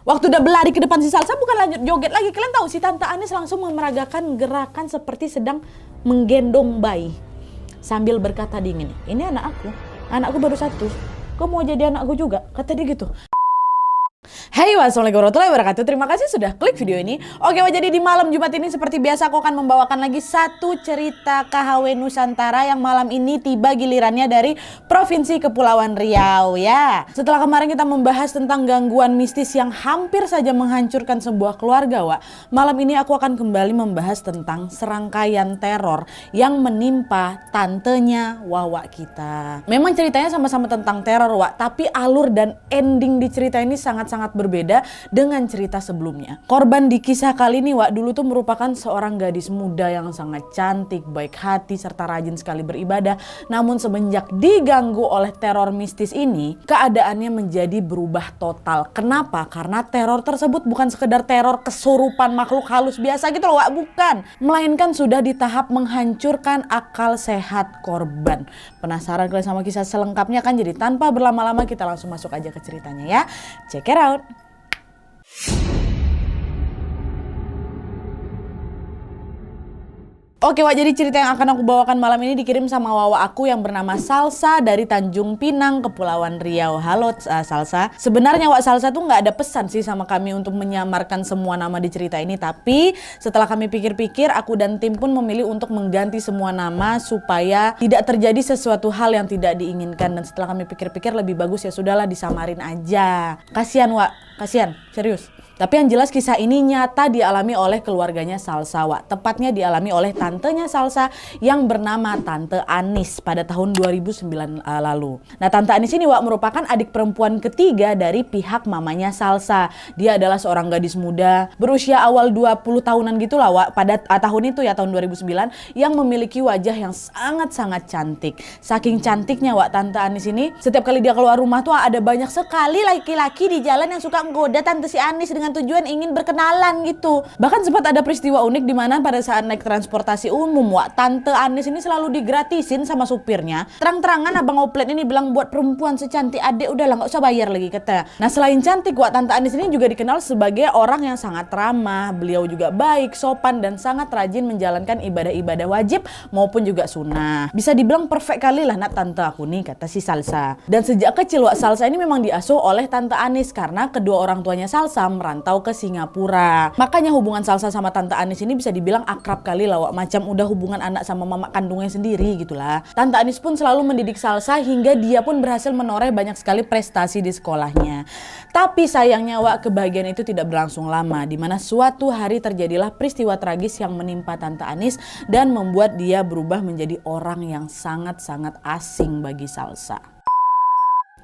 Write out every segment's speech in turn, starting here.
Waktu udah berlari ke depan si Salsa bukan lanjut joget lagi. Kalian tahu si Tante Anis langsung memeragakan gerakan seperti sedang menggendong bayi. Sambil berkata dingin, ini anakku baru 1. Kau mau jadi anakku juga? Kata dia gitu. Hey, wassalamualaikum warahmatullahi wabarakatuh. Terima kasih sudah klik video ini. Oke, jadi di malam Jumat ini seperti biasa aku akan membawakan lagi satu cerita KHW Nusantara yang malam ini tiba gilirannya dari Provinsi Kepulauan Riau ya. Setelah kemarin kita membahas tentang gangguan mistis yang hampir saja menghancurkan sebuah keluarga, Wak. Malam ini aku akan kembali membahas tentang serangkaian teror yang menimpa tantenya Wawa kita. Memang ceritanya sama-sama tentang teror, Wak, tapi alur dan ending di cerita ini sangat-sangat berbeda dengan cerita sebelumnya. Korban di kisah kali ini, Wak, dulu tuh merupakan seorang gadis muda yang sangat cantik, baik hati, serta rajin sekali beribadah. Namun semenjak diganggu oleh teror mistis ini, keadaannya menjadi berubah total. Kenapa? Karena teror tersebut bukan sekedar teror kesurupan makhluk halus biasa gitu loh, Wak, bukan. Melainkan sudah di tahap menghancurkan akal sehat korban. Penasaran kalian sama kisah selengkapnya kan? Jadi tanpa berlama-lama kita langsung masuk aja ke ceritanya ya. Check it out. Oke, Wak, jadi cerita yang akan aku bawakan malam ini dikirim sama Wawa aku yang bernama Salsa dari Tanjung Pinang, Kepulauan Riau. Halo Salsa. Sebenarnya Wak, Salsa tuh nggak ada pesan sih sama kami untuk menyamarkan semua nama di cerita ini. Tapi setelah kami pikir-pikir, aku dan tim pun memilih untuk mengganti semua nama supaya tidak terjadi sesuatu hal yang tidak diinginkan. Dan setelah kami pikir-pikir lebih bagus ya sudahlah disamarin aja. Kasian, Wak, kasian, serius. Tapi yang jelas kisah ini nyata dialami oleh keluarganya Salsa, Wak. Tepatnya dialami oleh tantenya Salsa yang bernama Tante Anis pada tahun 2009 lalu. Nah, Tante Anis ini, Wak, merupakan adik perempuan ketiga dari pihak mamanya Salsa. Dia adalah seorang gadis muda berusia awal 20 tahunan gitu lah, Wak, pada tahun itu ya, tahun 2009, yang memiliki wajah yang sangat-sangat cantik. Saking cantiknya, Wak, Tante Anis ini setiap kali dia keluar rumah tuh ada banyak sekali laki-laki di jalan yang suka menggoda Tante si Anis dengan tujuan ingin berkenalan gitu. Bahkan sempat ada peristiwa unik di mana pada saat naik transportasi umum, Wak, Tante Anis ini selalu digratisin sama supirnya. Terang-terangan abang oplet ini bilang buat perempuan secantik adik udahlah nggak usah bayar lagi kata. Nah, selain cantik, Wak, Tante Anis ini juga dikenal sebagai orang yang sangat ramah. Beliau juga baik, sopan, dan sangat rajin menjalankan ibadah-ibadah wajib maupun juga sunnah. Bisa dibilang perfect kali lah nak tante aku nih, kata si Salsa. Dan sejak kecil, Wak, Salsa ini memang diasuh oleh Tante Anis karena kedua orang tuanya Salsa merantau ke Singapura. Makanya hubungan Salsa sama Tante Anis ini bisa dibilang akrab kali lah, Wak. Macam udah hubungan anak sama mama kandungnya sendiri gitulah. Tante Anis pun selalu mendidik Salsa hingga dia pun berhasil menoreh banyak sekali prestasi di sekolahnya. Tapi sayangnya, Wak, kebahagiaan itu tidak berlangsung lama, di mana suatu hari terjadilah peristiwa tragis yang menimpa Tante Anis dan membuat dia berubah menjadi orang yang sangat-sangat asing bagi Salsa.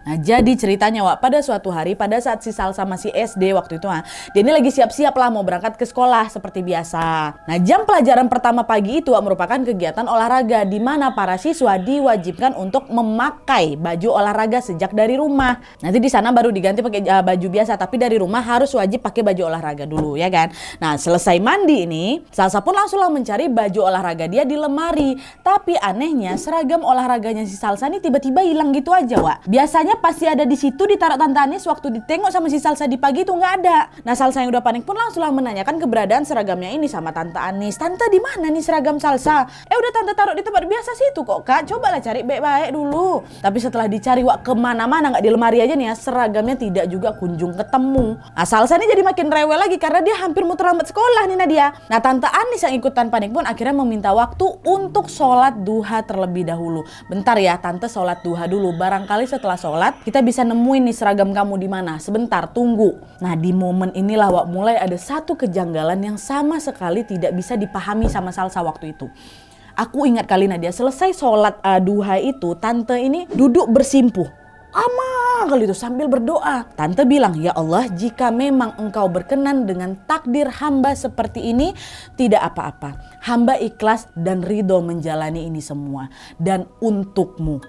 Nah, jadi ceritanya, Wak, pada suatu hari pada saat si Salsa masih SD waktu itu, dia ini lagi siap-siap lah mau berangkat ke sekolah seperti biasa. Nah, jam pelajaran pertama pagi itu, Wak, merupakan kegiatan olahraga di mana para siswa diwajibkan untuk memakai baju olahraga sejak dari rumah. Nanti di sana baru diganti pakai baju biasa, tapi dari rumah harus wajib pakai baju olahraga dulu ya kan. Nah, selesai mandi ini, Salsa pun langsung mencari baju olahraga dia di lemari. Tapi anehnya seragam olahraganya si Salsa ini tiba-tiba hilang gitu aja, Wak. Biasanya pasti ada di situ ditaruh Tante Anis waktu ditengok sama si Salsa di pagi itu nggak ada. Nah, Salsa yang udah panik pun langsunglah menanyakan keberadaan seragamnya ini sama Tante Anis. Tante, di mana nih seragam Salsa? Udah Tante taruh di tempat biasa situ kok, Kak. Cobalah cari baik-baik dulu. Tapi setelah dicari, Wak, kemana-mana nggak di lemari aja nih ya, seragamnya tidak juga kunjung ketemu. Nah, Salsa ini jadi makin rewel lagi karena dia hampir mau terlambat sekolah nih Nadia. Nah, Tante Anis yang ikutan panik pun akhirnya meminta waktu untuk sholat duha terlebih dahulu. Bentar ya, Tante sholat duha dulu. Barangkali setelah sholat kita bisa nemuin nih seragam kamu di mana. Sebentar, tunggu. Nah, di momen inilah, Wak, mulai ada satu kejanggalan yang sama sekali tidak bisa dipahami sama Salsa waktu itu. Aku ingat kali Nadia, selesai sholat duha itu, Tante ini duduk bersimpuh lama kali itu sambil berdoa. Tante bilang, ya Allah, jika memang engkau berkenan dengan takdir hamba seperti ini, tidak apa-apa. Hamba ikhlas dan ridho menjalani ini semua. Dan untukmu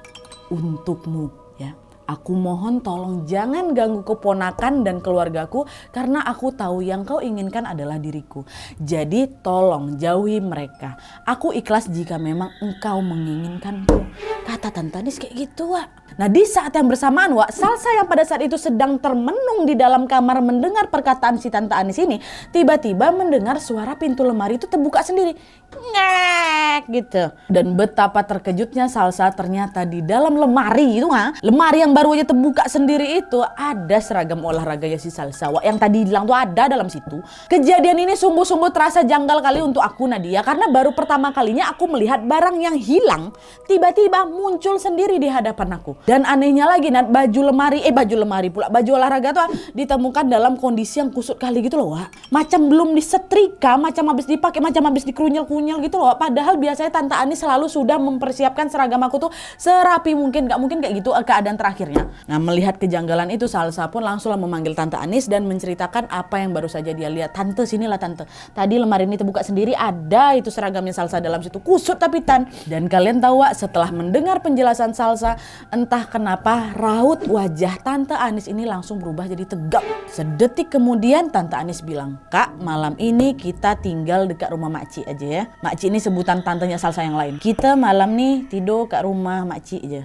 ya. Aku mohon tolong jangan ganggu keponakan dan keluargaku karena aku tahu yang kau inginkan adalah diriku. Jadi tolong jauhi mereka. Aku ikhlas jika memang engkau menginginkanku. Kata Tante Anis kayak gitu, Wak. Nah di saat yang bersamaan Wak, Salsa yang pada saat itu sedang termenung di dalam kamar mendengar perkataan si Tante Anis ini, tiba-tiba mendengar suara pintu lemari itu terbuka sendiri. Ngek gitu. Dan betapa terkejutnya Salsa, ternyata di dalam lemari itu lemari yang baru aja terbuka sendiri itu ada seragam olahraganya si Salsa Wak, yang tadi bilang tuh ada dalam situ. Kejadian ini sungguh-sungguh terasa janggal kali untuk aku Nadia, karena baru pertama kalinya aku melihat barang yang hilang tiba-tiba muncul sendiri di hadapan aku. Dan anehnya lagi baju lemari pula, baju olahraga tuh ditemukan dalam kondisi yang kusut kali gitu loh Wak. Macam belum disetrika, macam habis dipakai, macam habis dikerunyel-kunyel gitu loh Wak. Padahal biasanya Tante Anis selalu sudah mempersiapkan seragam aku tuh serapi mungkin, gak mungkin kayak gitu keadaan terakhirnya. Nah melihat kejanggalan itu, Salsa pun langsunglah memanggil Tante Anis dan menceritakan apa yang baru saja dia lihat. Tante, sinilah Tante, tadi lemari ini terbuka sendiri, ada itu seragamnya Salsa dalam situ, kusut tapi Tan. Dan kalian tahu Wak, setelah mendengar penjelasan Salsa, entah kenapa raut wajah Tante Anis ini langsung berubah jadi tegap. Sedetik kemudian Tante Anis bilang, Kak, malam ini kita tinggal dekat rumah Makci aja ya. Makci ini sebutan tantenya Salsa yang lain. Kita malam nih tidur kat rumah Makci aja.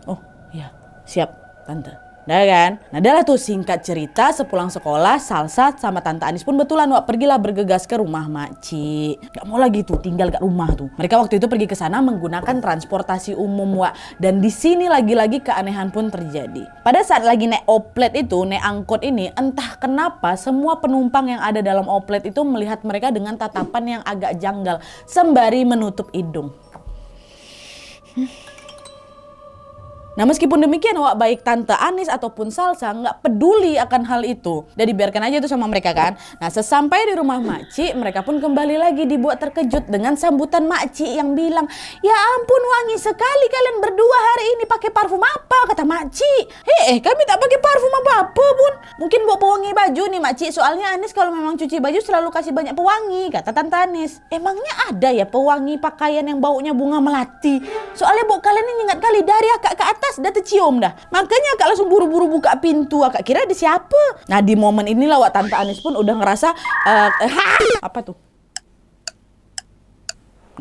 Oh iya, siap Tante. Dah kan? Nah dah lah tuh, singkat cerita sepulang sekolah Salsa sama Tante Anis pun betulan Wak pergilah bergegas ke rumah Makci. Gak mau lagi tuh tinggal kat rumah tuh. Mereka waktu itu pergi ke sana menggunakan transportasi umum Wak. Dan di sini lagi-lagi keanehan pun terjadi. Pada saat lagi naik oplet itu, naik angkot ini, entah kenapa semua penumpang yang ada dalam oplet itu melihat mereka dengan tatapan yang agak janggal sembari menutup hidung. Nah meskipun demikian Wak, baik Tante Anis ataupun Salsa nggak peduli akan hal itu. Dan dibiarkan aja itu sama mereka kan. Nah sesampai di rumah Makci, mereka pun kembali lagi dibuat terkejut dengan sambutan Makci yang bilang, ya ampun wangi sekali kalian berdua hari ini, pakai parfum apa? Kata Makci. Kami tak pakai parfum apa-apa Bun. Mungkin bawa pewangi baju nih Makci, soalnya Anis kalau memang cuci baju selalu kasih banyak pewangi, kata Tante Anis. Emangnya ada ya pewangi pakaian yang baunya bunga melati? Soalnya bau kalian ini ingat kali dari akak ke atas dah tercium dah. Makanya akak langsung buru-buru buka pintu, akak kira ada siapa. Nah di momen inilah Wak, Tante Anis pun udah ngerasa apa tuh?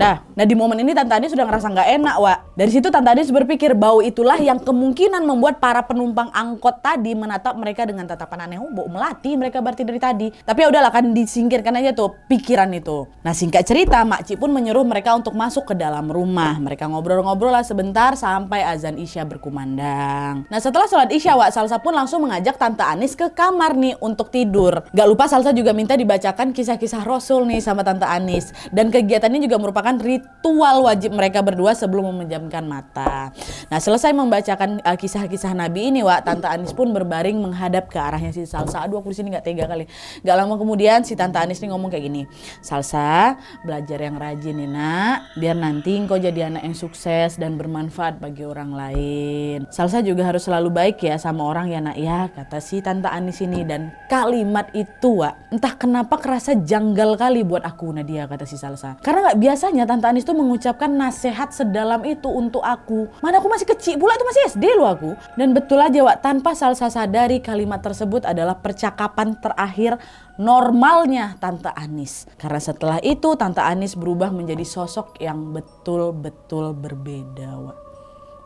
Nah di momen ini Tante Anis sudah ngerasa nggak enak Wak. Dari situ Tante Anis berpikir bau itulah yang kemungkinan membuat para penumpang angkot tadi menatap mereka dengan tatapan aneh. Bau melati mereka berarti dari tadi. Tapi ya udahlah, kan disingkirkan aja tuh pikiran itu. Nah singkat cerita Makci pun menyuruh mereka untuk masuk ke dalam rumah. Mereka ngobrol-ngobrol lah sebentar sampai azan Isya berkumandang. Nah setelah sholat Isya Wak, Salsa pun langsung mengajak Tante Anis ke kamar nih untuk tidur. Gak lupa Salsa juga minta dibacakan kisah-kisah Rasul nih sama Tante Anis. Dan kegiatannya juga merupakan ritual wajib mereka berdua sebelum memejamkan mata. Nah selesai membacakan kisah-kisah Nabi ini Wak, Tante Anis pun berbaring menghadap ke arahnya si Salsa. Aduh aku di sini nggak tega kali. Gak lama kemudian si Tante Anis nih ngomong kayak gini, Salsa belajar yang rajin nih nak, biar nanti engkau jadi anak yang sukses dan bermanfaat bagi orang lain. Salsa juga harus selalu baik ya sama orang ya nak ya, kata si Tante Anis ini. Dan kalimat itu Wak, entah kenapa kerasa janggal kali buat aku Nadia, kata si Salsa. Karena nggak biasanya Tante Anis tuh mengucapkan nasihat sedalam itu untuk aku. Mana aku masih kecil pula, itu masih SD loh aku. Dan betul aja Wak, tanpa Salsa sadari kalimat tersebut adalah percakapan terakhir normalnya Tante Anis. Karena setelah itu Tante Anis berubah menjadi sosok yang betul-betul berbeda Wak.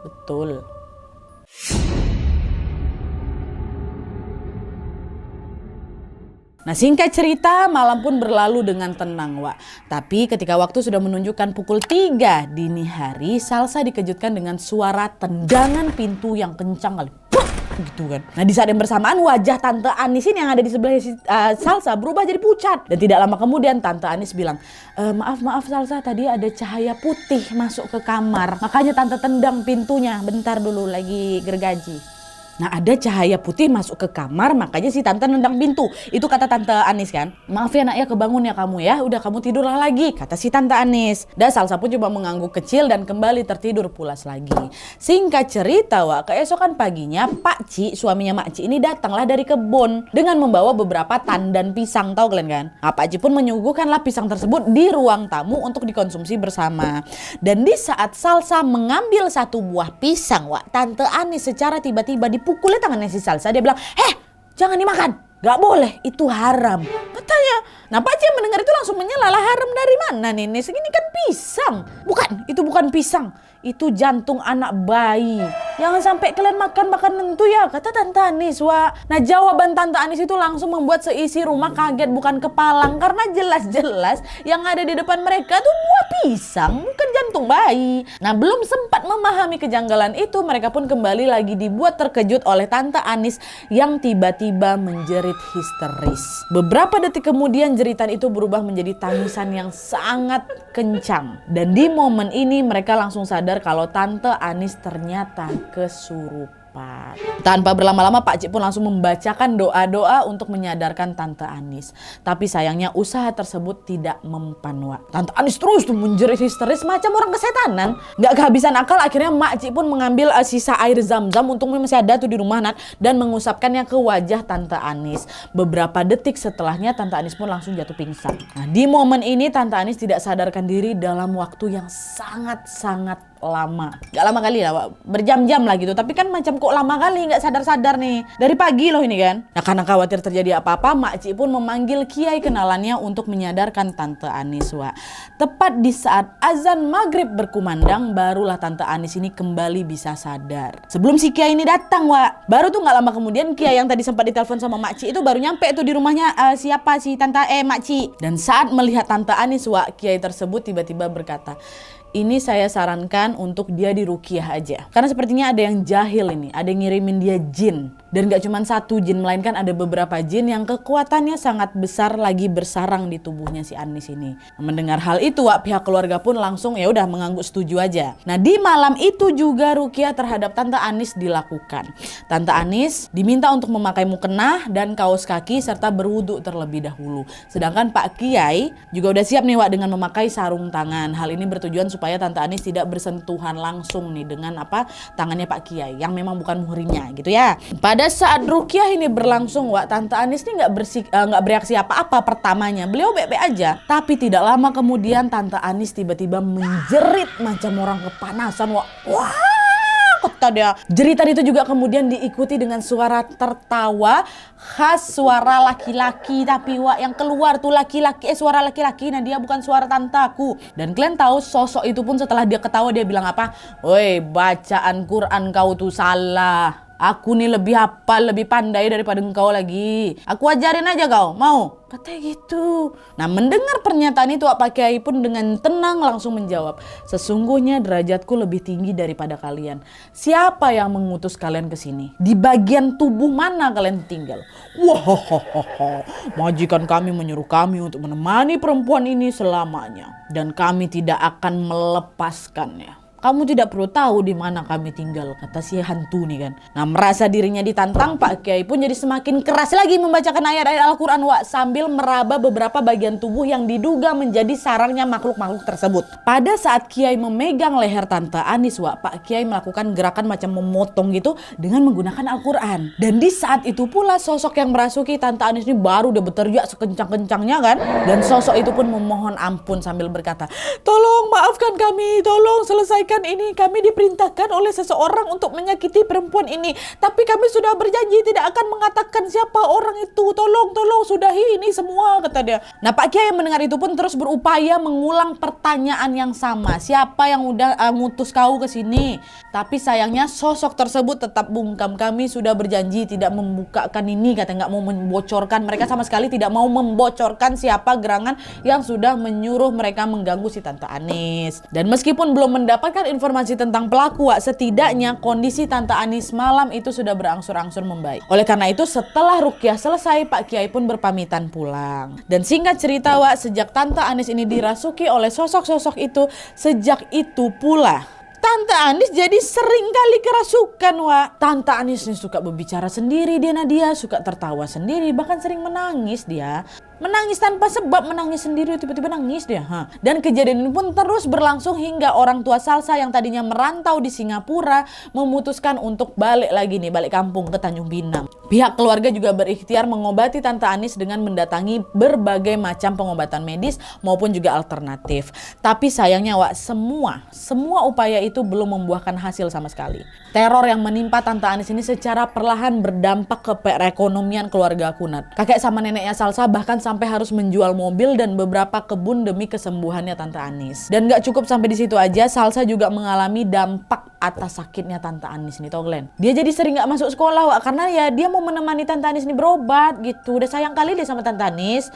Betul. Nah singkat cerita, malam pun berlalu dengan tenang Wak. Tapi ketika waktu sudah menunjukkan pukul 3 dini hari, Salsa dikejutkan dengan suara tendangan pintu yang kencang kali. Gitu kan. Nah di saat yang bersamaan wajah Tante Anis ini yang ada di sebelah Salsa berubah jadi pucat. Dan tidak lama kemudian Tante Anis bilang, maaf Salsa, tadi ada cahaya putih masuk ke kamar, makanya Tante tendang pintunya. Bentar dulu lagi gergaji. Nah ada cahaya putih masuk ke kamar, makanya si Tante nendang pintu. Itu kata Tante Anis kan. Maaf ya nak ya, kebangun ya kamu ya. Udah kamu tidurlah lagi, kata si Tante Anis. Dan Salsa pun coba mengangguk kecil dan kembali tertidur pulas lagi. Singkat cerita Wak, keesokan paginya Pak Ci, suaminya Makci ini datanglah dari kebun dengan membawa beberapa tandan pisang, tahu kalian kan. Nah, Pak Ci pun menyuguhkanlah pisang tersebut di ruang tamu untuk dikonsumsi bersama. Dan di saat Salsa mengambil satu buah pisang Wak, Tante Anis secara tiba-tiba dipukulnya tangannya si Salsa. Dia bilang, jangan dimakan, gak boleh, itu haram, katanya. Nah Pak Ci mendengar itu langsung menyela, haram dari mana Nenek? Ini kan pisang. Bukan, itu bukan pisang, itu jantung anak bayi. Jangan sampai kalian makan makanan itu ya, kata Tante Anis. Wah, nah jawaban Tante Anis itu langsung membuat seisi rumah kaget bukan kepalang. Karena jelas-jelas yang ada di depan mereka tuh buah pisang, bukan jantung bayi. Nah, belum sempat memahami kejanggalan itu, mereka pun kembali lagi dibuat terkejut oleh Tante Anis yang tiba-tiba menjerit histeris. Beberapa detik kemudian jeritan itu berubah menjadi tangisan yang sangat kencang. Dan di momen ini mereka langsung sadar kalau Tante Anis ternyata kesurupan. Tanpa berlama-lama Pak Cik pun langsung membacakan doa-doa untuk menyadarkan Tante Anis. Tapi sayangnya usaha tersebut tidak mempan, Wak. Tante Anis terus tuh menjerit histeris macam orang kesetanan. Gak kehabisan akal, akhirnya Mak Cik pun mengambil sisa air zam-zam, untungnya masih ada tuh di rumah Nat, dan mengusapkannya ke wajah Tante Anis. Beberapa detik setelahnya Tante Anis pun langsung jatuh pingsan. Nah, di momen ini Tante Anis tidak sadarkan diri dalam waktu yang sangat-sangat lama. Gak lama kali lah, Wak. Berjam-jam lah gitu. Tapi kan macam kok lama kali gak sadar-sadar nih. Dari pagi loh ini kan. Nah, karena khawatir terjadi apa-apa, Mak Cik pun memanggil kiai kenalannya untuk menyadarkan Tante Anis, Wak. Tepat di saat azan maghrib berkumandang, barulah Tante Anis ini kembali bisa sadar. Sebelum si kiai ini datang, Wak. Baru tuh gak lama kemudian kiai yang tadi sempat ditelepon sama Mak Cik itu baru nyampe tuh di rumahnya siapa si Tante Mak Cik. Dan saat melihat Tante Anis, Wak, kiai tersebut tiba-tiba berkata, ini saya sarankan untuk dia diruqyah aja. Karena sepertinya ada yang jahil ini, ada yang ngirimin dia jin. Dan gak cuma satu jin, melainkan ada beberapa jin yang kekuatannya sangat besar lagi bersarang di tubuhnya si Anis ini. Mendengar hal itu, Wak, pihak keluarga pun langsung ya udah mengangguk setuju aja. Nah, di malam itu juga ruqyah terhadap Tante Anis dilakukan. Tante Anis diminta untuk memakai mukena dan kaos kaki serta berwudu terlebih dahulu. Sedangkan Pak Kiai juga udah siap nih, Wak, dengan memakai sarung tangan. Hal ini bertujuan supaya Tante Anis tidak bersentuhan langsung nih dengan tangannya Pak Kiai yang memang bukan muhrimnya gitu ya. Pada saat ruqyah ini berlangsung, Wak, Tante Anis ini nggak bereaksi apa-apa pertamanya. Beliau baik-baik aja. Tapi tidak lama kemudian Tante Anis tiba-tiba menjerit macam orang kepanasan, Wak. Wah! Kata dia. Jeritan itu juga kemudian diikuti dengan suara tertawa khas suara laki-laki, tapi Wak yang keluar tuh laki-laki, suara laki-laki. Nah, dia bukan suara tantaku. Dan kalian tahu sosok itu pun setelah dia ketawa dia bilang apa? Woi, bacaan Quran kau tuh salah. Aku nih lebih hafal, lebih pandai daripada engkau lagi. Aku ajarin aja kau, mau? Katanya gitu. Nah, mendengar pernyataan itu, Pak Kiai pun dengan tenang langsung menjawab, sesungguhnya derajatku lebih tinggi daripada kalian. Siapa yang mengutus kalian ke sini? Di bagian tubuh mana kalian tinggal? Wah, majikan kami menyuruh kami untuk menemani perempuan ini selamanya. Dan kami tidak akan melepaskannya. Kamu tidak perlu tahu di mana kami tinggal, kata si hantu nih kan. Nah, merasa dirinya ditantang, Pak Kiai pun jadi semakin keras lagi membacakan ayat-ayat Al-Quran, Wak, sambil meraba beberapa bagian tubuh yang diduga menjadi sarangnya makhluk-makhluk tersebut. Pada saat Kiai memegang leher Tante Anis, Wak, Pak Kiai melakukan gerakan macam memotong gitu dengan menggunakan Al-Quran. Dan di saat itu pula sosok yang merasuki Tante Anis ini baru udah berteriak sekencang-kencangnya kan. Dan sosok itu pun memohon ampun sambil berkata, tolong maafkan kami, tolong selesaikan ini, kami diperintahkan oleh seseorang untuk menyakiti perempuan ini, tapi kami sudah berjanji tidak akan mengatakan siapa orang itu, tolong sudahi ini semua, kata dia. Nah, Pak Kiai mendengar itu pun terus berupaya mengulang pertanyaan yang sama, siapa yang udah ngutus kau ke sini? Tapi sayangnya sosok tersebut tetap bungkam, kami sudah berjanji tidak membukakan ini, kata, nggak mau membocorkan, mereka sama sekali tidak mau membocorkan siapa gerangan yang sudah menyuruh mereka mengganggu si Tante Anis. Dan meskipun belum mendapatkan informasi tentang pelaku, Wak, setidaknya kondisi Tante Anis malam itu sudah berangsur-angsur membaik. Oleh karena itu setelah ruqyah selesai, Pak Kiai pun berpamitan pulang. Dan singkat cerita, Wak, sejak Tante Anis ini dirasuki oleh sosok-sosok itu, sejak itu pula Tante Anis jadi sering kali kerasukan, Wak. Tante Anis nih suka berbicara sendiri, dia suka tertawa sendiri, bahkan sering menangis dia. Menangis tanpa sebab, menangis sendiri, tiba-tiba nangis dia. Dan kejadian ini pun terus berlangsung hingga orang tua Salsa yang tadinya merantau di Singapura memutuskan untuk balik kampung ke Tanjung Pinang. Pihak keluarga juga berikhtiar mengobati Tante Anis dengan mendatangi berbagai macam pengobatan medis maupun juga alternatif. Tapi sayangnya, Wak, semua upaya itu belum membuahkan hasil sama sekali. Teror yang menimpa Tante Anis ini secara perlahan berdampak ke perekonomian keluarga Kunat. Kakek sama neneknya Salsa bahkan sampai sampai harus menjual mobil dan beberapa kebun demi kesembuhannya Tante Anis. Dan gak cukup sampai di situ aja, Salsa juga mengalami dampak atas sakitnya Tante Anis nih, tau Glenn. Dia jadi sering gak masuk sekolah, Wak, karena ya dia mau menemani Tante Anis nih berobat gitu. Udah sayang kali deh sama Tante Anis.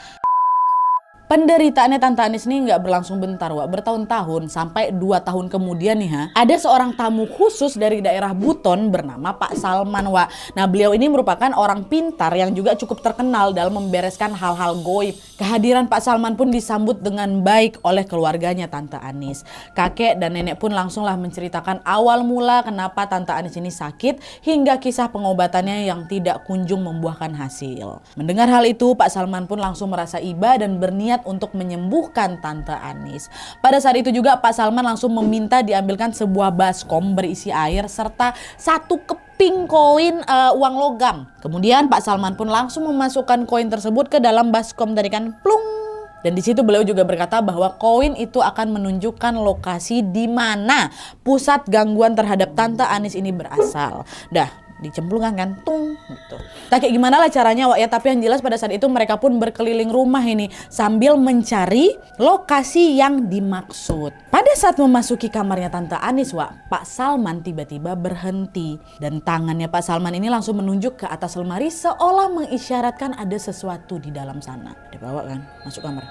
Penderitaannya Tante Anis ini nggak berlangsung bentar, Wak, bertahun-tahun, sampai 2 tahun kemudian nih ada seorang tamu khusus dari daerah Buton bernama Pak Salman, Wak. Nah, beliau ini merupakan orang pintar yang juga cukup terkenal dalam membereskan hal-hal goib. Kehadiran Pak Salman pun disambut dengan baik oleh keluarganya Tante Anis. Kakek dan nenek pun langsunglah menceritakan awal mula kenapa Tante Anis ini sakit hingga kisah pengobatannya yang tidak kunjung membuahkan hasil. Mendengar hal itu, Pak Salman pun langsung merasa iba dan berniat untuk menyembuhkan Tante Anis. Pada saat itu juga Pak Salman langsung meminta diambilkan sebuah baskom berisi air serta 1 keping koin uang logam. Kemudian Pak Salman pun langsung memasukkan koin tersebut ke dalam baskom tadi kan, plung. Dan di situ beliau juga berkata bahwa koin itu akan menunjukkan lokasi di mana pusat gangguan terhadap Tante Anis ini berasal. Dah dicemplungkan kan, tung gitu. Tak kayak gimana lah caranya, Wak, ya, tapi yang jelas pada saat itu mereka pun berkeliling rumah ini sambil mencari lokasi yang dimaksud. Pada saat memasuki kamarnya Tante Anis, Wak, Pak Salman tiba-tiba berhenti dan tangannya Pak Salman ini langsung menunjuk ke atas lemari seolah mengisyaratkan ada sesuatu di dalam sana. Dia bawa kan, masuk kamar.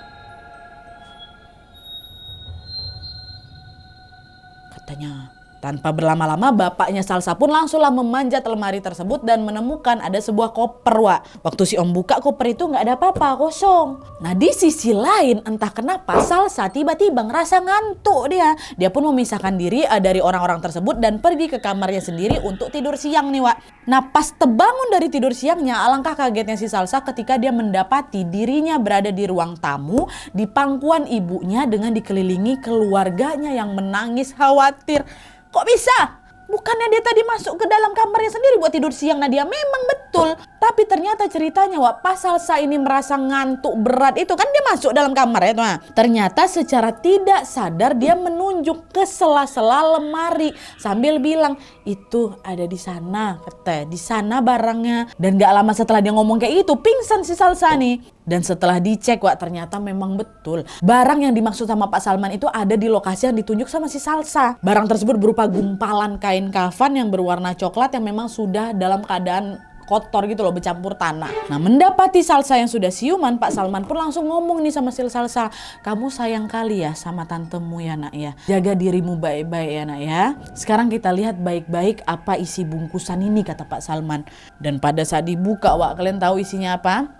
Katanya tanpa berlama-lama bapaknya Salsa pun langsunglah memanjat lemari tersebut dan menemukan ada sebuah koper, Wak. Waktu si Om buka koper itu nggak ada apa-apa, kosong. Nah, di sisi lain entah kenapa Salsa tiba-tiba ngerasa ngantuk dia. Dia pun memisahkan diri dari orang-orang tersebut dan pergi ke kamarnya sendiri untuk tidur siang nih, Wak. Nah, pas terbangun dari tidur siangnya, alangkah kagetnya si Salsa ketika dia mendapati dirinya berada di ruang tamu di pangkuan ibunya dengan dikelilingi keluarganya yang menangis khawatir. Kok bisa? Bukannya dia tadi masuk ke dalam kamarnya sendiri buat tidur siang, Nadia? Memang betul. Tapi ternyata ceritanya, Wak, pas Salsa ini merasa ngantuk berat itu kan dia masuk dalam kamar ya. Nah, ternyata secara tidak sadar dia menunjuk ke sela-sela lemari sambil bilang, itu ada di sana, kata, di sana barangnya. Dan gak lama setelah dia ngomong kayak itu, pingsan si Salsa nih. Dan setelah dicek, Wak, ternyata memang betul. Barang yang dimaksud sama Pak Salman itu ada di lokasi yang ditunjuk sama si Salsa. Barang tersebut berupa gumpalan kain kafan yang berwarna coklat yang memang sudah dalam keadaan kotor gitu loh, bercampur tanah. Nah, mendapati Salsa yang sudah siuman, Pak Salman pun langsung ngomong nih sama si Salsa, kamu sayang kali ya sama tantemu ya, Nak ya. Jaga dirimu baik-baik ya, Nak ya. Sekarang kita lihat baik-baik apa isi bungkusan ini, kata Pak Salman. Dan pada saat dibuka, Wak, kalian tahu isinya apa?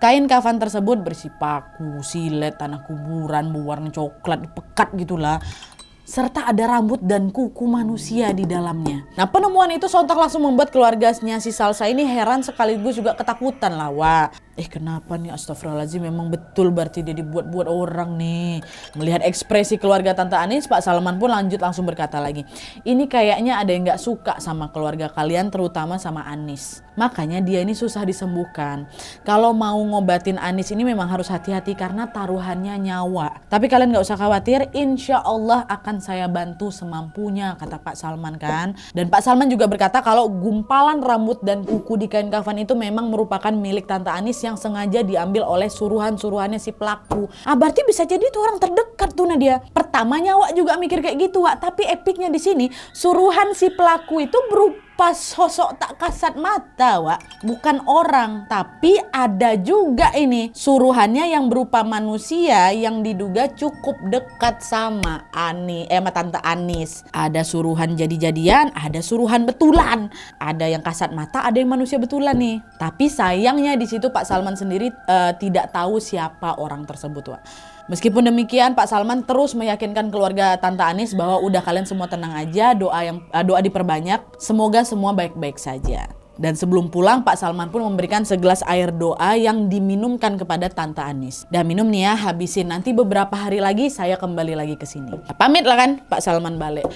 Kain kafan tersebut berisi paku, silet, tanah kuburan berwarna coklat, pekat gitulah. Serta ada rambut dan kuku manusia di dalamnya. Nah, penemuan itu sontak langsung membuat keluarganya si Salsa ini heran sekaligus juga ketakutan lah, Wak. Kenapa nih, astagfirullahaladzim, memang betul berarti dia dibuat-buat orang nih. Melihat ekspresi keluarga Tante Anis, Pak Salman pun langsung berkata lagi, ini kayaknya ada yang gak suka sama keluarga kalian, terutama sama Anis. Makanya dia ini susah disembuhkan. Kalau mau ngobatin Anis ini memang harus hati-hati karena taruhannya nyawa. Tapi kalian gak usah khawatir, insya Allah akan saya bantu semampunya, kata Pak Salman kan. Dan Pak Salman juga berkata kalau gumpalan rambut dan kuku di kain kafan itu memang merupakan milik Tante Anis yang sengaja diambil oleh suruhan-suruhannya si pelaku. Berarti bisa jadi itu orang terdekat tuh Nadia. Pertamanya Wak juga mikir kayak gitu, Wak, tapi epicnya di sini suruhan si pelaku itu berupa sosok tak kasat mata, Wak. Bukan orang, tapi ada juga ini suruhannya yang berupa manusia yang diduga cukup dekat sama Tante Anis. Ada suruhan jadi-jadian, ada suruhan betulan. Ada yang kasat mata, ada yang manusia betulan nih. Tapi sayangnya di situ Pak Salman sendiri tidak tahu siapa orang tersebut, Wak. Meskipun demikian, Pak Salman terus meyakinkan keluarga Tante Anis bahwa udah kalian semua tenang aja, doa diperbanyak, semoga semua baik-baik saja. Dan sebelum pulang, Pak Salman pun memberikan segelas air doa yang diminumkan kepada Tante Anis. Dan minum nih ya, habisin, nanti beberapa hari lagi saya kembali lagi ke sini. Pamit lah kan, Pak Salman balik.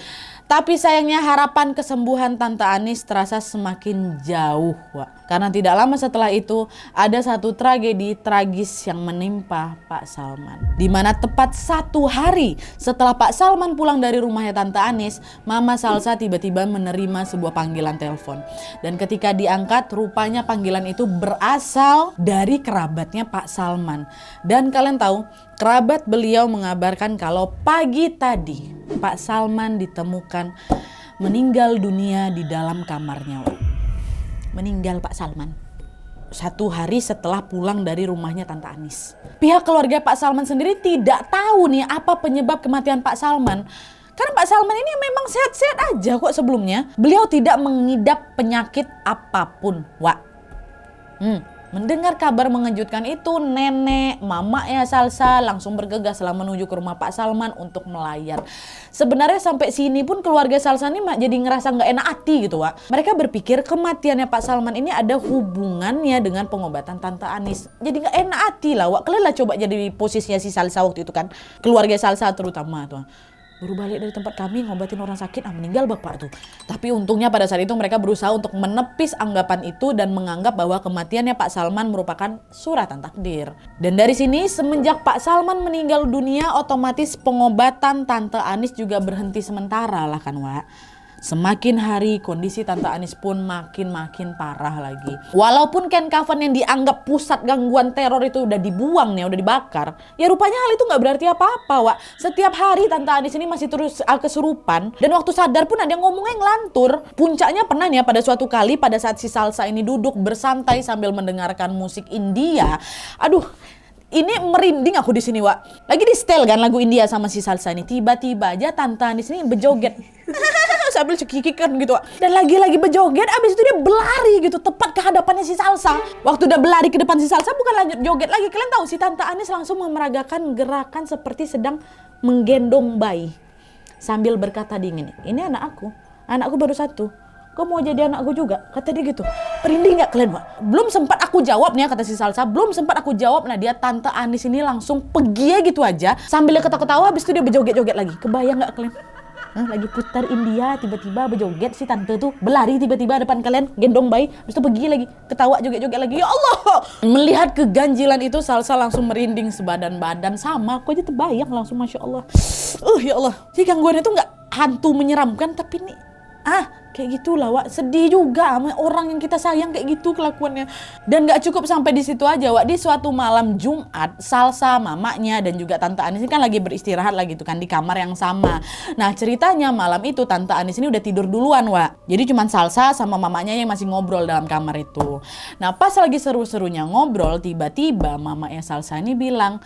Tapi sayangnya harapan kesembuhan Tante Anis terasa semakin jauh, Wak. Karena tidak lama setelah itu ada satu tragedi tragis yang menimpa Pak Salman. Di mana tepat 1 hari setelah Pak Salman pulang dari rumahnya Tante Anis, Mama Salsa tiba-tiba menerima sebuah panggilan telepon. Dan ketika diangkat, rupanya panggilan itu berasal dari kerabatnya Pak Salman. Dan kalian tahu, kerabat beliau mengabarkan kalau pagi tadi Pak Salman ditemukan meninggal dunia di dalam kamarnya. Meninggal Pak Salman 1 hari setelah pulang dari rumahnya Tante Anis. Pihak keluarga Pak Salman sendiri tidak tahu nih apa penyebab kematian Pak Salman. Karena Pak Salman ini memang sehat-sehat aja kok sebelumnya. Beliau tidak mengidap penyakit apapun, Wak. Mendengar kabar mengejutkan itu, nenek, mamanya Salsa langsung bergegas lah menuju ke rumah Pak Salman untuk melayat. Sebenarnya sampai sini pun keluarga Salsa ini jadi ngerasa nggak enak hati gitu, Wak. Mereka berpikir kematiannya Pak Salman ini ada hubungannya dengan pengobatan Tante Anis. Jadi nggak enak hati lah, Wak. Kalian lah coba jadi posisinya si Salsa waktu itu kan. Keluarga Salsa terutama tuh. Baru balik dari tempat kami ngobatin orang sakit, meninggal bapak tuh. Tapi untungnya pada saat itu mereka berusaha untuk menepis anggapan itu dan menganggap bahwa kematiannya Pak Salman merupakan suratan takdir. Dan dari sini semenjak Pak Salman meninggal dunia, otomatis pengobatan Tante Anis juga berhenti sementara lah kan, Wak. Semakin hari kondisi Tante Anis pun makin parah lagi. Walaupun kain kafan yang dianggap pusat gangguan teror itu udah dibuang nih, udah dibakar. Ya rupanya hal itu gak berarti apa-apa, Wak. Setiap hari Tante Anis ini masih terus kesurupan. Dan waktu sadar pun ada yang ngomongnya ngelantur. Puncaknya pernah nih pada suatu kali pada saat si Salsa ini duduk bersantai sambil mendengarkan musik India. Aduh, ini merinding aku di sini, Wak. Lagi di setel kan lagu India sama si Salsa ini. Tiba-tiba aja Tante Anis ini berjoget. Sambil cekikikan gitu, Wak. Dan lagi-lagi berjoget, abis itu dia berlari gitu tepat ke hadapannya si Salsa. Waktu udah berlari ke depan si Salsa, bukan lanjut joget lagi. Kalian tahu si Tante Anis langsung memeragakan gerakan seperti sedang menggendong bayi sambil berkata dingin, ini anakku baru 1. Kau mau jadi anakku juga? Kata dia gitu. Perinding gak kalian, Wak? Belum sempat aku jawab nih, kata si Salsa. Belum sempat aku jawab, nah dia Tante Anis ini langsung pergi gitu aja. Sambil ketawa-ketawa, habis itu dia berjoget-joget lagi. Kebayang gak kalian? Lagi putar India, tiba-tiba berjoget si tante tuh berlari tiba-tiba depan kalian, gendong bayi, habis itu pergi lagi, ketawa joget-joget lagi. Ya Allah! Melihat keganjilan itu, Salsa langsung merinding sebadan badan. Sama, aku aja terbayang langsung, Masya Allah. Ya Allah, si gangguan itu gak hantu menyeramkan, tapi nih kayak gitulah, Wak. Sedih juga sama orang yang kita sayang kayak gitu kelakuannya. Dan gak cukup sampai di situ aja, Wak. Di suatu malam Jumat, Salsa, mamanya dan juga Tante Anis ini kan lagi beristirahat lagi tuh kan di kamar yang sama. Nah, ceritanya malam itu Tante Anis ini udah tidur duluan, Wak. Jadi cuman Salsa sama mamanya yang masih ngobrol dalam kamar itu. Nah, pas lagi seru-serunya ngobrol, tiba-tiba mamanya Salsa ini bilang,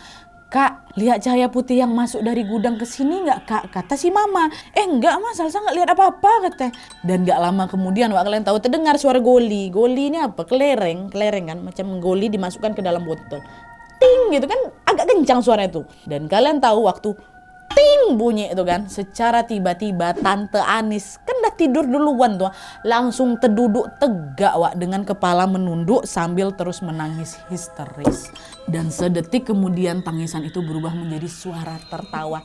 Kak, lihat cahaya putih yang masuk dari gudang ke sini nggak, Kak? Kata si Mama. Enggak, Mas, Salsa nggak lihat apa-apa, kata. Dan nggak lama kemudian, Wak, kalian tahu terdengar suara goli. Goli ini apa? Kelereng kan, macam goli dimasukkan ke dalam botol. Ting gitu kan, agak kencang suara itu. Dan kalian tahu waktu ting bunyi itu kan, secara tiba-tiba Tante Anis kan udah tidur duluan tuh, langsung terduduk tegak, Wak, dengan kepala menunduk sambil terus menangis histeris. Dan sedetik kemudian tangisan itu berubah menjadi suara tertawa.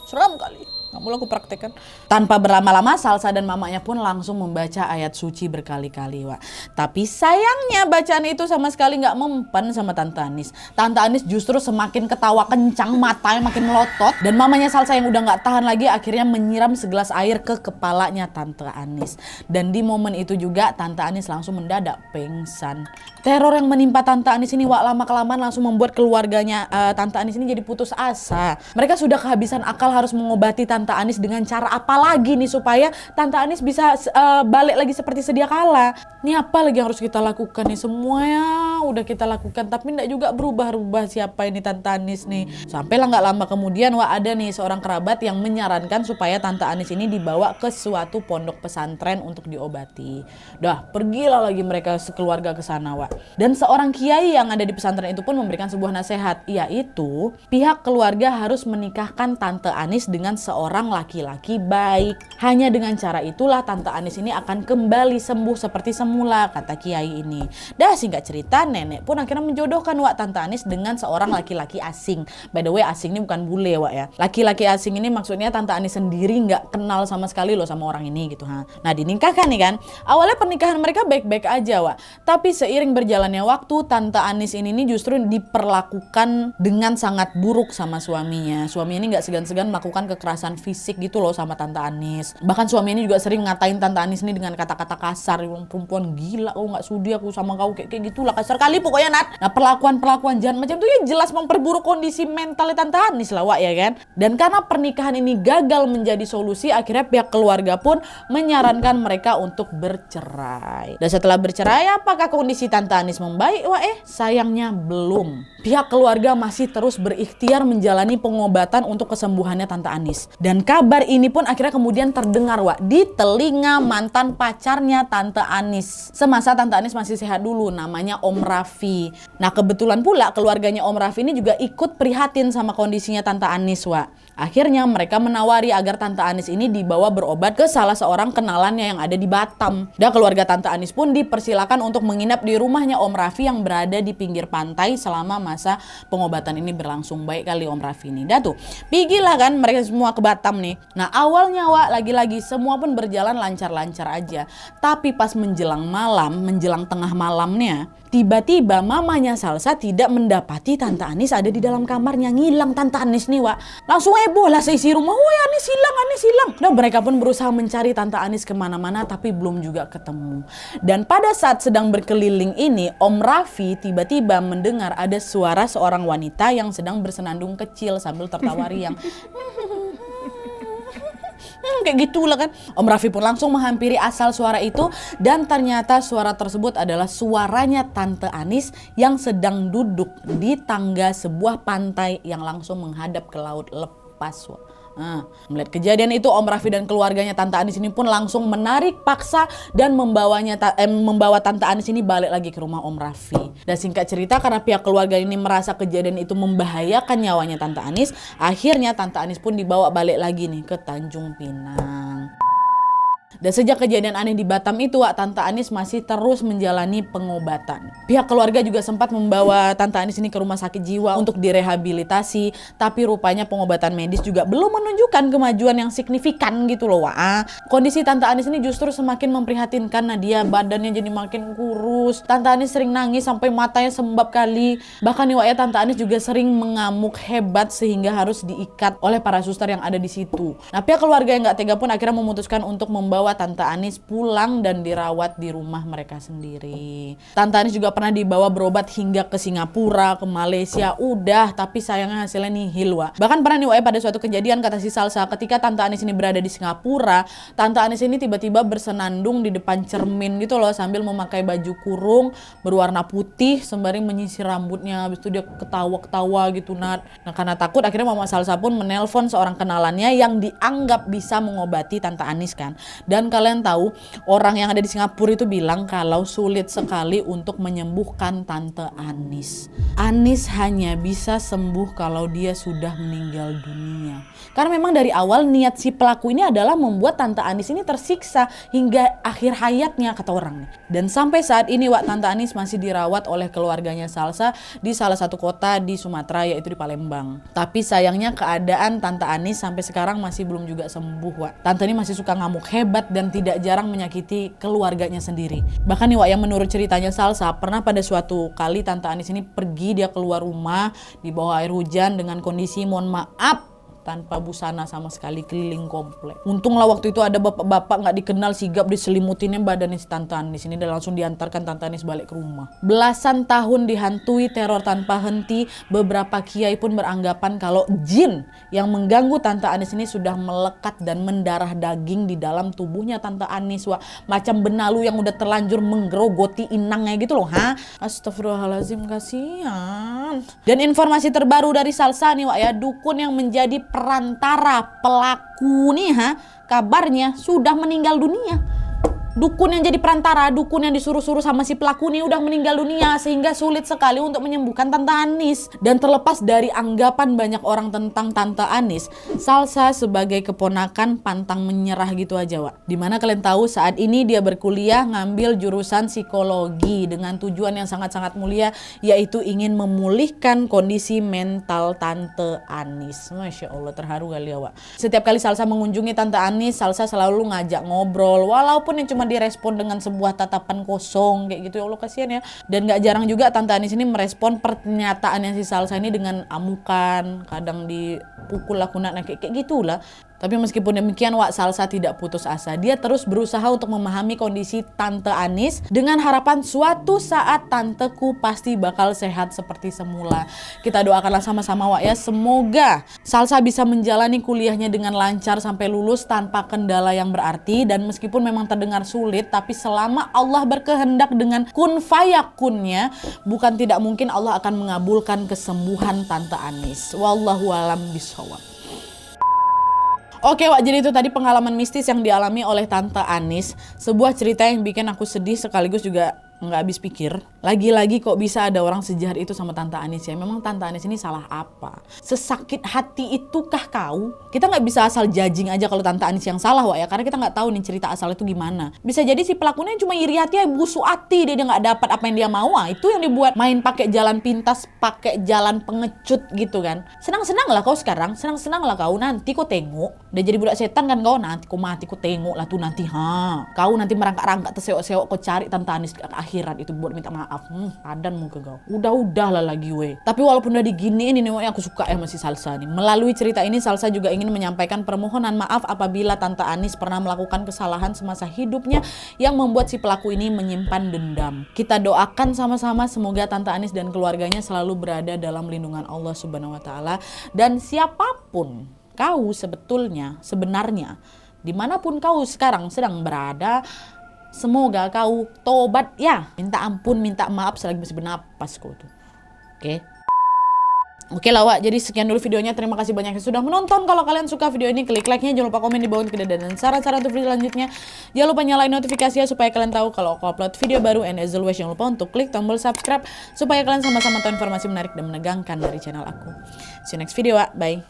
Seram kali. Nggak mau aku praktekkan. Tanpa berlama-lama, Salsa dan mamanya pun langsung membaca ayat suci berkali-kali, Wak. Tapi sayangnya bacaan itu sama sekali nggak mempan sama Tante Anis. Tante Anis justru semakin ketawa kencang, matanya makin melotot. Dan mamanya Salsa yang udah nggak tahan lagi akhirnya menyiram segelas air ke kepalanya Tante Anis. Dan di momen itu juga Tante Anis langsung mendadak pingsan. Teror yang menimpa Tante Anis ini, Wak, lama-kelamaan langsung membuat keluarganya Tante Anis ini jadi putus asa. Mereka sudah kehabisan akal harus mengobati Tante Anis dengan cara apa lagi nih supaya Tante Anis bisa balik lagi seperti sedia kala. Ini apa lagi yang harus kita lakukan nih? Semuanya udah kita lakukan tapi enggak juga berubah-ubah siapa ini Tante Anis nih. Sampailah nggak lama kemudian, Wak, ada nih seorang kerabat yang menyarankan supaya Tante Anis ini dibawa ke suatu pondok pesantren untuk diobati. Dah, pergilah lagi mereka sekeluarga ke sana, Wak. Dan seorang kiai yang ada di pesantren itu pun memberikan sebuah nasihat, yaitu pihak keluarga harus menikahkan Tante Anis dengan seorang seorang laki-laki baik. Hanya dengan cara itulah Tante Anis ini akan kembali sembuh seperti semula, kata Kiai ini. Dah singkat cerita, nenek pun akhirnya menjodohkan Wak Tante Anis dengan seorang laki-laki asing. By the way, asing ini bukan bule Wak ya. Laki-laki asing ini maksudnya Tante Anis sendiri nggak kenal sama sekali loh sama orang ini gitu. Nah dinikahkan nih kan. Awalnya pernikahan mereka baik-baik aja Wak. Tapi seiring berjalannya waktu, Tante Anis ini justru diperlakukan dengan sangat buruk sama suaminya. Suaminya ini nggak segan-segan melakukan kekerasan fisik gitu loh sama Tante Anis. Bahkan suami ini juga sering ngatain Tante Anis ini dengan kata-kata kasar. Perempuan gila, kau nggak sudi aku sama kau, kayak gitulah, kasar kali pokoknya Nat. Nah perlakuan jahat macam itu ya jelas memperburuk kondisi mentalnya Tante Anis lah Wak ya kan. Dan karena pernikahan ini gagal menjadi solusi, akhirnya pihak keluarga pun menyarankan mereka untuk bercerai. Dan setelah bercerai, apakah kondisi Tante Anis membaik Wak? Sayangnya belum. Pihak keluarga masih terus berikhtiar menjalani pengobatan untuk kesembuhannya Tante Anis. Dan kabar ini pun akhirnya kemudian terdengar Wak di telinga mantan pacarnya Tante Anis. Semasa Tante Anis masih sehat dulu, namanya Om Raffi. Nah kebetulan pula keluarganya Om Raffi ini juga ikut prihatin sama kondisinya Tante Anis Wak. Akhirnya mereka menawari agar Tante Anis ini dibawa berobat ke salah seorang kenalannya yang ada di Batam. Dan keluarga Tante Anis pun dipersilakan untuk menginap di rumahnya Om Raffi yang berada di pinggir pantai selama masa pengobatan ini berlangsung. Baik kali Om Raffi ini. Dah tuh, pigilah kan mereka semua ke Batam nih. Nah awalnya Wak, lagi-lagi semua pun berjalan lancar-lancar aja. Tapi pas menjelang malam, menjelang tengah malamnya, tiba-tiba mamanya Salsa tidak mendapati Tante Anis ada di dalam kamarnya. Ngilang Tante Anis nih Wak. Langsung heboh lah seisi rumah. Woi Anis hilang, Anis hilang. Dan mereka pun berusaha mencari Tante Anis kemana-mana tapi belum juga ketemu. Dan pada saat sedang berkeliling ini, Om Raffi tiba-tiba mendengar ada suara seorang wanita yang sedang bersenandung kecil sambil tertawa riang. Kayak gitulah kan. Om Raffi pun langsung menghampiri asal suara itu dan ternyata suara tersebut adalah suaranya Tante Anis yang sedang duduk di tangga sebuah pantai yang langsung menghadap ke laut lepas. Melihat kejadian itu, Om Raffi dan keluarganya Tante Anis ini pun langsung menarik paksa dan membawa Tante Anis ini balik lagi ke rumah Om Raffi. Dan singkat cerita, karena pihak keluarga ini merasa kejadian itu membahayakan nyawanya Tante Anis, akhirnya Tante Anis pun dibawa balik lagi nih ke Tanjung Pinang. Dan sejak kejadian aneh di Batam itu, Wak, Tante Anis masih terus menjalani pengobatan. Pihak keluarga juga sempat membawa Tante Anis ini ke rumah sakit jiwa untuk direhabilitasi, tapi rupanya pengobatan medis juga belum menunjukkan kemajuan yang signifikan gitu loh, Wak. Kondisi Tante Anis ini justru semakin memprihatinkan. Nah, dia badannya jadi makin kurus. Tante Anis sering nangis sampai matanya sembab kali. Bahkan nih, Wak, ya, Tante Anis juga sering mengamuk hebat sehingga harus diikat oleh para suster yang ada di situ. Nah, pihak keluarga yang gak tega pun akhirnya memutuskan untuk membawa Tante Anis pulang dan dirawat di rumah mereka sendiri. Tante Anis juga pernah dibawa berobat hingga ke Singapura, ke Malaysia, udah, tapi sayangnya hasilnya nihil, Wak. Bahkan pernah nih, Wak, pada suatu kejadian kata si Salsa, ketika Tante Anis ini berada di Singapura, Tante Anis ini tiba-tiba bersenandung di depan cermin gitu loh, sambil memakai baju kurung berwarna putih sembari menyisir rambutnya. Habis itu dia ketawa-ketawa gitu, Nat. Nah, karena takut akhirnya Mama Salsa pun menelpon seorang kenalannya yang dianggap bisa mengobati Tante Anis kan. Dan kalian tahu, orang yang ada di Singapura itu bilang kalau sulit sekali untuk menyembuhkan Tante Anis. Anis hanya bisa sembuh kalau dia sudah meninggal dunia. Karena memang dari awal niat si pelaku ini adalah membuat Tante Anis ini tersiksa hingga akhir hayatnya, kata orang. Dan sampai saat ini, Wak, Tante Anis masih dirawat oleh keluarganya Salsa di salah satu kota di Sumatera, yaitu di Palembang. Tapi sayangnya keadaan Tante Anis sampai sekarang masih belum juga sembuh, Wak. Tante ini masih suka ngamuk hebat dan tidak jarang menyakiti keluarganya sendiri. Bahkan nih, Wak, yang menurut ceritanya Salsa, pernah pada suatu kali Tante Anis ini pergi, dia keluar rumah di bawah air hujan dengan kondisi, mohon maaf, tanpa busana sama sekali, keliling komplek. Untunglah waktu itu ada bapak-bapak nggak dikenal sigap diselimutinnya badannya si Tante Anis ini dan langsung diantarkan Tante Anis balik ke rumah. Belasan tahun dihantui teror tanpa henti, beberapa kiai pun beranggapan kalau jin yang mengganggu Tante Anis ini sudah melekat dan mendarah daging di dalam tubuhnya Tante Anis, Wak. Macam benalu yang udah terlanjur menggerogoti inangnya gitu loh, Astagfirullahaladzim, kasihan. Dan informasi terbaru dari Salsa nih, Wak, ya, dukun yang menjadi perantara pelaku nih, kabarnya sudah meninggal dunia. Dukun yang jadi perantara, dukun yang disuruh-suruh sama si pelaku ini udah meninggal dunia, sehingga sulit sekali untuk menyembuhkan Tante Anis. Dan terlepas dari anggapan banyak orang tentang Tante Anis, Salsa sebagai keponakan pantang menyerah gitu aja, Wak. Dimana kalian tahu saat ini dia berkuliah ngambil jurusan psikologi dengan tujuan yang sangat-sangat mulia, yaitu ingin memulihkan kondisi mental Tante Anis. Masya Allah, terharu kali ya, Wak. Setiap kali Salsa mengunjungi Tante Anis, Salsa selalu ngajak ngobrol, walaupun yang cuma direspon dengan sebuah tatapan kosong kayak gitu. Ya Allah, kasihan ya. Dan gak jarang juga Tante Anis ini merespon pernyataannya si Salsa ini dengan amukan, kadang dipukul lakukan kayak gitulah. Tapi meskipun demikian, Wak, Salsa tidak putus asa. Dia terus berusaha untuk memahami kondisi Tante Anis dengan harapan suatu saat tanteku pasti bakal sehat seperti semula. Kita doakanlah sama-sama, Wak, ya. Semoga Salsa bisa menjalani kuliahnya dengan lancar sampai lulus tanpa kendala yang berarti. Dan meskipun memang terdengar sulit, tapi selama Allah berkehendak dengan kun fayakunnya, bukan tidak mungkin Allah akan mengabulkan kesembuhan Tante Anis. Wallahu alam bishawab. Oke, Wak, jadi itu tadi pengalaman mistis yang dialami oleh Tante Anis. Sebuah cerita yang bikin aku sedih sekaligus juga nggak habis pikir. Lagi-lagi kok bisa ada orang sejahat itu sama Tante Anis ya. Memang Tante Anis ini salah apa? Sesakit hati itukah kau? Kita nggak bisa asal judging aja kalau Tante Anis yang salah, Wak, ya. Karena kita nggak tahu nih cerita asal itu gimana. Bisa jadi si pelakunya cuma iri hati, busuk hati. Dia nggak dapat apa yang dia mau. Itu yang dibuat main pakai jalan pintas, pakai jalan pengecut gitu kan. Senang-senang lah kau sekarang. Senang-senang lah kau. Nanti kau tengok. Udah jadi budak setan kan kau. Nanti kau mati kau tengok lah tuh nanti. Kau nanti merangkak-rangkak terseok-seok kau cari Tante Anis ke akhirat itu buat minta maaf. Padan muka kau. Udah lah lagi weh. Tapi walaupun udah diginiin ini, aku suka ya masih Salsa nih. Melalui cerita ini Salsa juga ingin menyampaikan permohonan maaf apabila Tante Anis pernah melakukan kesalahan semasa hidupnya yang membuat si pelaku ini menyimpan dendam. Kita doakan sama-sama semoga Tante Anis dan keluarganya selalu berada dalam lindungan Allah Subhanahu wa taala. Dan siapapun kau sebenarnya dimanapun kau sekarang sedang berada, semoga kau tobat ya, minta ampun, minta maaf selagi masih bernapas kau tuh. Oke lah, Wak, jadi sekian dulu videonya. Terima kasih banyak yang sudah menonton. Kalau kalian suka video ini, klik like-nya. Jangan lupa komen di bawah dan saran-saran untuk video selanjutnya. Jangan lupa nyalain notifikasinya supaya kalian tahu kalau aku upload video baru. And as always, jangan lupa untuk klik tombol subscribe supaya kalian sama-sama tahu informasi menarik dan menegangkan dari channel aku. See you next video, Wak. Bye.